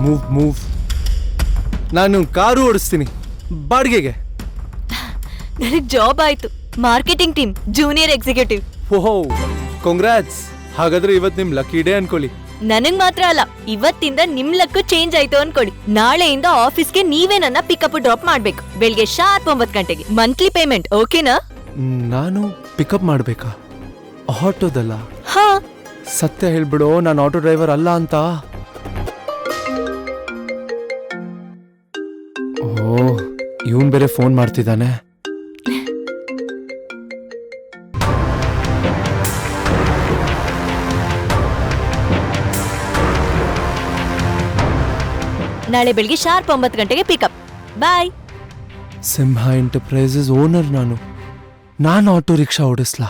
Move move. ನಾನು car ಓಡಿಸ್ತೀನಿ ಬಾಡಿಗೆಗೆ. ನನಗೆ ಜಾಬ್ ಆಯ್ತು, ಮಾರ್ಕೆಟಿಂಗ್ ಟೀಮ್ ಜೂನಿಯರ್ ಎಕ್ಸಿಕ್ಯೂಟಿವ್. ಓಹೋ, ಕಾಂಗ್ರಾಟ್ಸ್. ಹಾಗಾದ್ರೆ ಇವತ್ತು ನಿಮ್ ಲಕ್ಕಿ ಡೇ ಅನ್ಕೊಳ್ಳಿ. ನನಗ್ ಮಾತ್ರ ಅಲ್ಲ, ಇವತ್ತಿಂದ ನಿಮ್ ಲಕ್ಕು ಚೇಂಜ್ ಆಯ್ತು ಅನ್ಕೊಳ್ಳಿ. ನಾಳೆಯಿಂದ ಆಫೀಸ್ಗೆ ನೀವೇ ನನ್ನ ಪಿಕಪ್ ಡ್ರಾಪ್ ಮಾಡ್ಬೇಕು, ಬೆಳಿಗ್ಗೆ ಶಾರ್ಪ್ 9 ಗಂಟೆಗೆ. ಮಂತ್ಲಿ ಪೇಮೆಂಟ್ ಓಕೆನಾ? ನಾನು ಪಿಕಪ್ ಮಾಡ್ಬೇಕಾ? ಆಟೋದಲ್ಲ? ಹಾ. ಸತ್ಯ ಹೇಳ್ಬಿಡು, ನಾನು ಆಟೋ ಡ್ರೈವರ್ ಅಲ್ಲ ಅಂತ. ಓ, ಇವನ್ ಬೇರೆ ಫೋನ್ ಮಾಡ್ತಿದ್ದಾನೆ. ನಾಳೆ ಬೆಳಿಗ್ಗೆ ಶಾರ್ಪ್ 9 ಗಂಟೆಗೆ ಪಿಕಪ್. ಬಾಯ್. ಸಿಂಹ ಎಂಟರ್ಪ್ರೈಸಸ್ ಓನರ್ ನಾನು ಆಟೋ ರಿಕ್ಷಾ ಓಡಿಸ್ಲಾ?